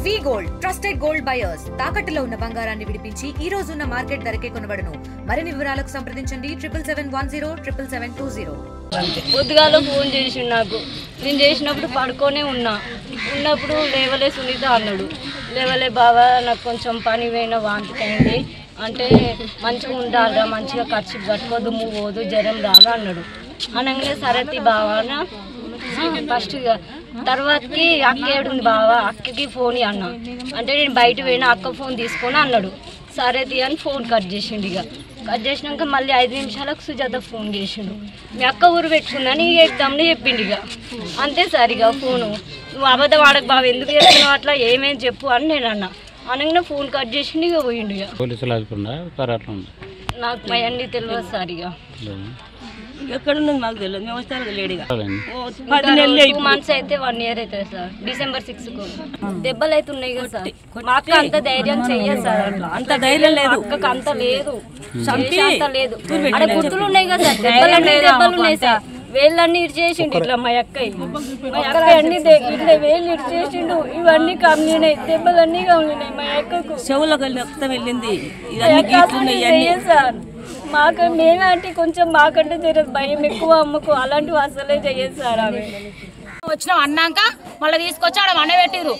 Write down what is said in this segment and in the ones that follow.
వి gold trusted gold buyers తాకట్టులో ఉన్న బంగారాన్ని విడిపించి ఈ రోజు ఉన్న మార్కెట్ ధరకే కొనబడును. మరిన్ని వివరాలకు సంప్రదించండి 7710 పొద్దుగాల ఫోన్ చేసిండు నాకు. నేను చేసినప్పుడు పడుకొనే ఉన్నప్పుడు లేవలే సునీత అన్నాడు. లేవలే బావా నాకు కొంచెం పని పోయిన వాంతికైంది అంటే మంచిగా ఉండాలిరా, మంచిగా ఖర్చు కట్టుకోదు పోదు జ్వరం రాదా అన్నాడు. అనగానే సరతి బావా ఫస్ట్ తర్వాతకి అక్క ఏడుంది బావా అక్కకి ఫోన్ అన్నా అంటే నేను బయట పోయినా అక్క ఫోన్ తీసుకొని అన్నాడు. సరేది అని ఫోన్ కట్ చేసిండు. ఇక కట్ చేసినాక మళ్ళీ 5 నిమిషాలకు సుజాత ఫోన్ చేసిండు. మీ అక్క ఊరు పెట్టుకుందని ఎగ్దామని చెప్పిండు. ఇక అంతే సార్ ఇక ఫోను నువ్వు అబద్ధం ఆడకు బావ ఎందుకు చేస్తున్నావు అట్లా ఏమేమి చెప్పు అని నేను అన్నా. అనగానే ఫోన్ కట్ చేసిండు. ఇక పోయిండు. ఇక నాకు అవన్నీ తెలియదు సార్. ఇక ఎక్కడున్నది మాకు తెలియదు. మేము వస్తారు లేడీగా 2 months అయితే 1 year అవుతుంది సార్. డిసెంబర్ 6కు దెబ్బలు అయితే ఉన్నాయి కదా సార్. మా అక్క అంత ధైర్యం చెయ్యదు సార్. అంత ధైర్యం లేదు అక్కకు అంత లేదు అంత లేదు. అక్కడ గుర్తులు ఉన్నాయి కదా సార్. దెబ్బలు ఉన్నాయి సార్. వేళ్ళన్నీ ఇటు చేసిండు ఇట్లా మా అక్క అన్ని ఇట్లా వేళ్ళు ఇటు చేసిండు. ఇవన్నీ కమ్మినాయి దెబ్బలన్నీ కమ్మినాయి మా అక్కకు. చెవులకు రక్తం వెళ్ళింది సార్. మాకు మేమంటే కొంచెం మాకంటే తెలియదు భయం ఎక్కువ అమ్మకు. అలాంటివి అసలే చెయ్యదు సార్. ఆమె వచ్చినాం అన్నాక మళ్ళీ తీసుకొచ్చి ఆడ వండబెట్టిరు.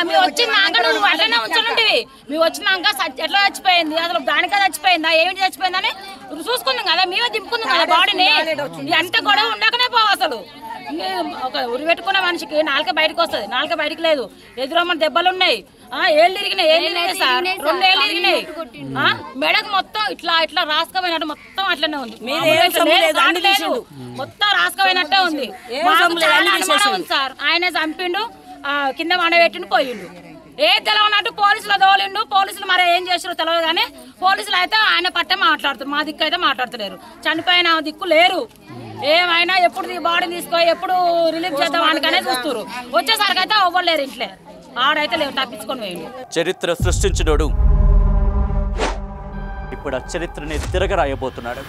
మీ వచ్చినాక నువ్వు అట్లనే ఉంచుంటివి. మేము వచ్చినాక ఎట్లా చచ్చిపోయింది అసలు దానికే చచ్చిపోయిందా ఏమిటి చచ్చిపోయిందని చూసుకుందాం కదా. మేమే దింపుకుందాం కదా బాడీని. ఎంత గొడవ ఉండకనే పోవు అసలు. ఒక ఉరి పెట్టుకున్న మనిషికి నాలుక బయటకు వస్తుంది. నాలుక బయటకు లేదు. ఎదురమ్మని దెబ్బలు ఉన్నాయి. ఏళ్ళు ఇరిగినాయి సార్. 2 ఏళ్ళు ఇరిగినాయి. మెడకు మొత్తం ఇట్లా ఇట్లా రాసుకపోయినట్టు మొత్తం అట్లనే ఉంది. మొత్తం రాసుకపోయినట్టే ఉంది. ఉంది సార్. ఆయనే చంపిండు కింద వండబెట్టిండు పోయిండు. తెలవనట్టు పోలీసులు తోలిండు. పోలీసులు మరి ఏం చేసారో తెలియదు కానీ పోలీసులు అయితే ఆయన పట్టే మాట్లాడుతారు. మా దిక్కు అయితే మాట్లాడతలేరు. చనిపోయిన దిక్కు లేరు. ఏమైనా ఎప్పుడు బాడీని తీసుకో ఎప్పుడు రిలీఫ్ చేద్దాం అనుకనే చూస్తారు. వచ్చేసరికి అయితే అవ్వలేరు. ఇంట్లో ఆడైతే లేవు తప్పించుకొని పోయిండు. చరిత్ర సృష్టించినోడు ఇప్పుడు ఆ చరిత్రని తిరగరాయబోతున్నాడు.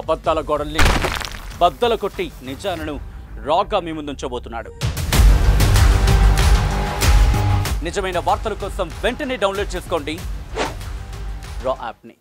అబద్ధాల గోడల్ని బద్దలు కొట్టి నిజాలను రాగా మీ ముందుంచబోతున్నాడు. నిజమైన వార్తల కోసం వెంటనే డౌన్లోడ్ చేసుకోండి రా యాప్ని.